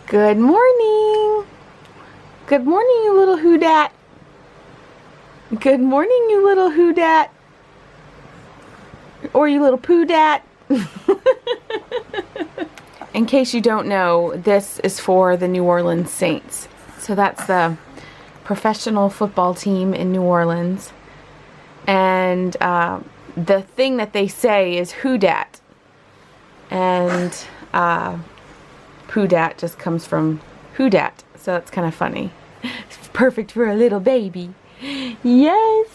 Good morning. Good morning, you little who-dat. Good morning, you little who-dat. Or you little poo-dat. In case you don't know, this is for the New Orleans Saints. So that's the professional football team in New Orleans. And the thing that they say is who-dat. And poo-dat just comes from who-dat. So that's kind of funny. It's perfect for a little baby. Yes.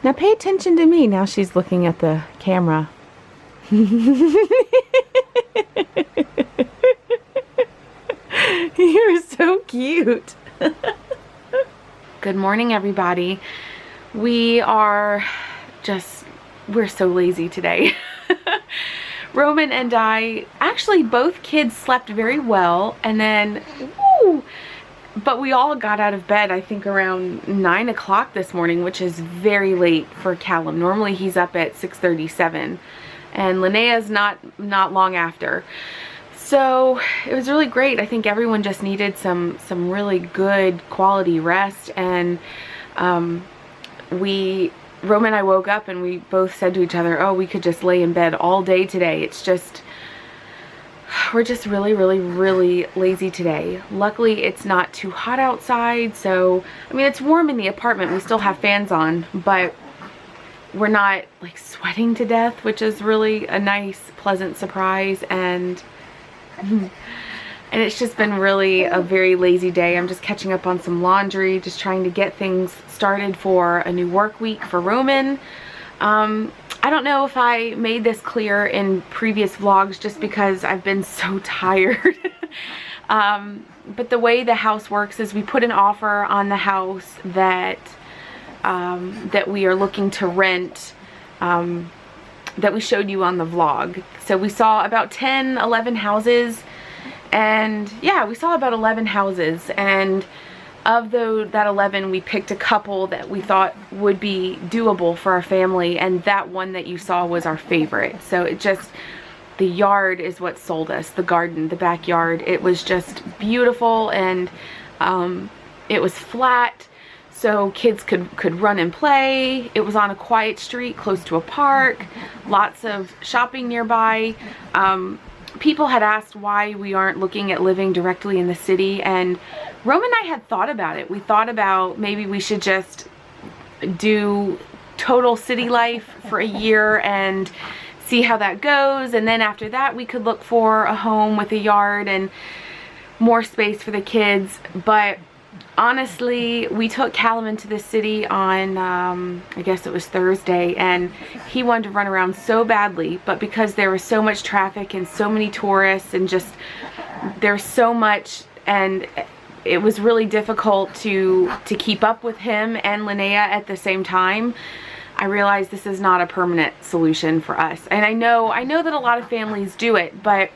Now pay attention to me. Now she's looking at the camera. You're so cute. Good morning, everybody. We're so lazy today. Roman and I, actually both kids slept very well, and then, but we all got out of bed, I think around 9 o'clock this morning, which is very late for Callum. Normally he's up at 6:37, and Linnea's not long after. So it was really great. I think everyone just needed some really good quality rest, and Roman and I woke up and we both said to each other, oh, we could just lay in bed all day today. We're just really lazy today. Luckily, it's not too hot outside, so, I mean, it's warm in the apartment. We still have fans on, but we're not, like, sweating to death, which is really a nice, pleasant surprise, and it's just been really a very lazy day. I'm just catching up on some laundry, just trying to get things started for a new work week for Roman. I don't know if I made this clear in previous vlogs just because I've been so tired. But the way the house works is we put an offer on the house that we are looking to rent, that we showed you on the vlog. So we saw about 10, 11 houses. And yeah, we saw about 11 houses, and of that 11, we picked a couple that we thought would be doable for our family, and that one that you saw was our favorite. So the yard is what sold us, the garden, the backyard. It was just beautiful, and it was flat, so kids could run and play. It was on a quiet street close to a park, lots of shopping nearby. People had asked why we aren't looking at living directly in the city, and Rome and I had thought about it. We thought about maybe we should just do total city life for a year and see how that goes, and then after that we could look for a home with a yard and more space for the kids. But honestly, we took Callum into the city on, I guess it was Thursday, and he wanted to run around so badly, but because there was so much traffic and so many tourists and just there's so much, and it was really difficult to keep up with him and Linnea at the same time. I realized this is not a permanent solution for us, and I know that a lot of families do it, but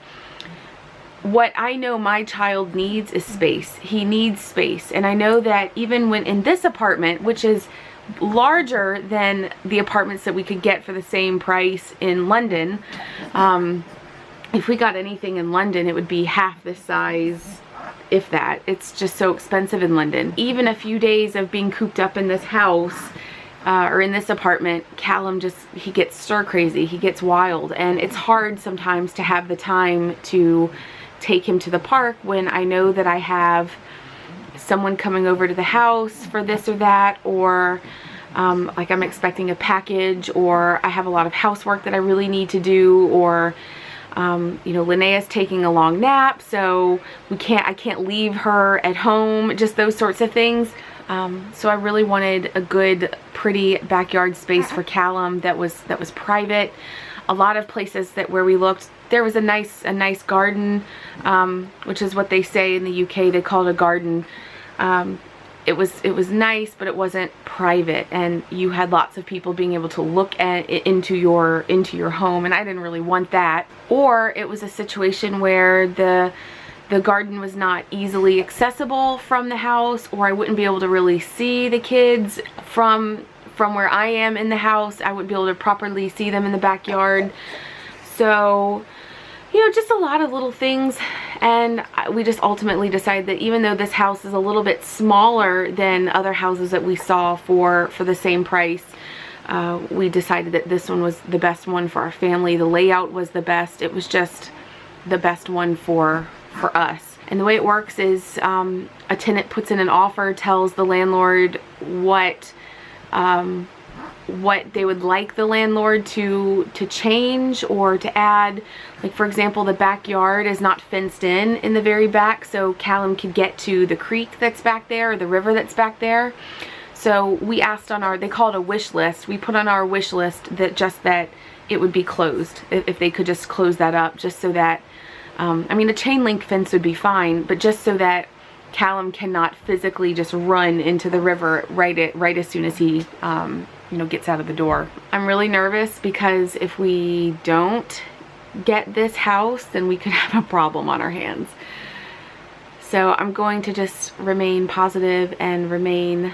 what I know my child needs is space. He needs space. And I know that even when in this apartment, which is larger than the apartments that we could get for the same price in London, if we got anything in London, it would be half the size, if that. It's just so expensive in London. Even a few days of being cooped up in this house, or in this apartment, Callum he gets stir crazy. He gets wild. And it's hard sometimes to have the time to take him to the park when I know that I have someone coming over to the house for this or that, or like I'm expecting a package, or I have a lot of housework that I really need to do, or you know, Linnea's taking a long nap, so I can't leave her at home, just those sorts of things. So I really wanted a good, pretty backyard space for Callum that was private. A lot of places where we looked, there was a nice garden, which is what they say in the UK. They call it a garden. It was nice, but it wasn't private, and you had lots of people being able to look into your home, and I didn't really want that. Or it was a situation where the garden was not easily accessible from the house, or I wouldn't be able to really see the kids from where I am in the house. I wouldn't be able to properly see them in the backyard. So you know, just a lot of little things. And we just ultimately decided that even though this house is a little bit smaller than other houses that we saw for the same price, we decided that this one was the best one for our family. The layout was the best. It was just the best one for us. And the way it works is a tenant puts in an offer, tells the landlord what they would like the landlord to change or to add. Like, for example, the backyard is not fenced in the very back, so Callum could get to the creek that's back there, or the river that's back there. So we asked on our, they call it a wish list, we put on our wish list that it would be closed, if they could just close that up, just so that, I mean, a chain link fence would be fine, but just so that Callum cannot physically just run into the river right as soon as he you know, gets out of the door. I'm really nervous because if we don't get this house, then we could have a problem on our hands. So I'm going to just remain positive and remain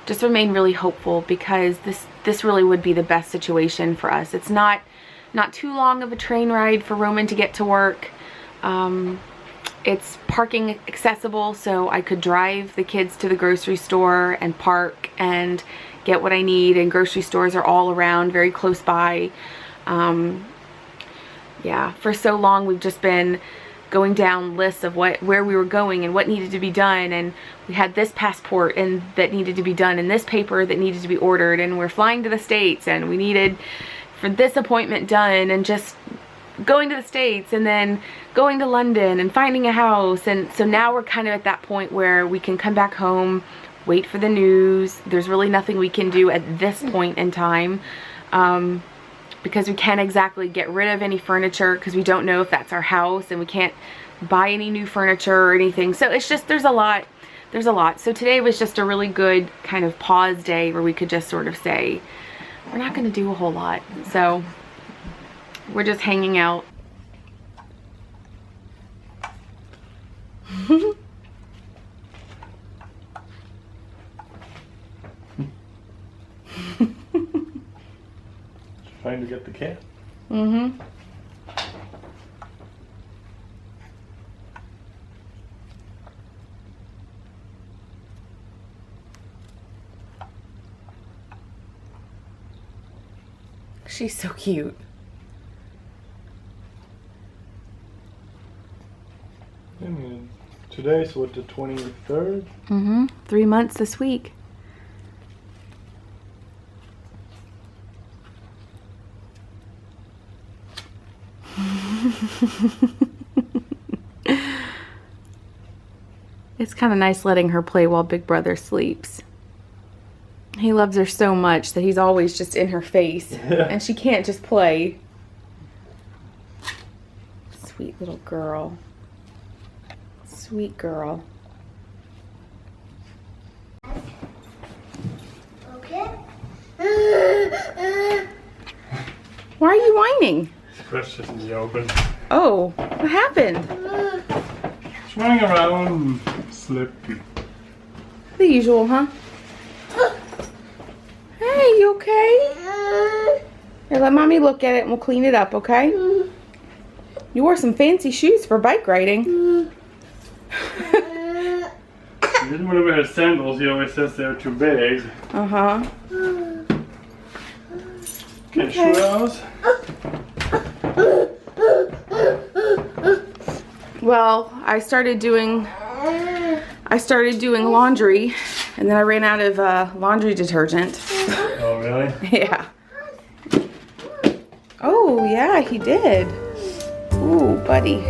really hopeful, because this really would be the best situation for us. It's not too long of a train ride for Roman to get to work. It's parking accessible, so I could drive the kids to the grocery store and park and get what I need, and grocery stores are all around, very close by. Yeah, for so long we've just been going down lists of where we were going and what needed to be done, and we had this passport and that needed to be done, and this paper that needed to be ordered, and we're flying to the States and we needed for this appointment done, and just going to the States and then going to London and finding a house. And so now we're kind of at that point where we can come back home, wait for the news. There's really nothing we can do at this point in time, because we can't exactly get rid of any furniture because we don't know if that's our house, and we can't buy any new furniture or anything. So it's just, there's a lot. So today was just a really good kind of pause day where we could just sort of say, we're not going to do a whole lot. So we're just hanging out. Trying to get the cat. Mm-hmm. She's so cute. And today's what, the 23rd? Mm-hmm. 3 months this week. It's kind of nice letting her play while Big Brother sleeps. He loves her so much that he's always just in her face, and she can't just play. Sweet little girl. Sweet girl. Okay. Why are you whining? Scratched just in the open. Oh, what happened? She's running around, slipped. The usual, huh? Hey, you okay? Here, let mommy look at it and we'll clean it up, okay? You wore some fancy shoes for bike riding. He didn't want to wear sandals, he always says they're too big. Uh-huh. Get shoe house. Well, I started doing laundry, and then I ran out of laundry detergent. Oh, really? Yeah. Oh, yeah, he did. Ooh, buddy.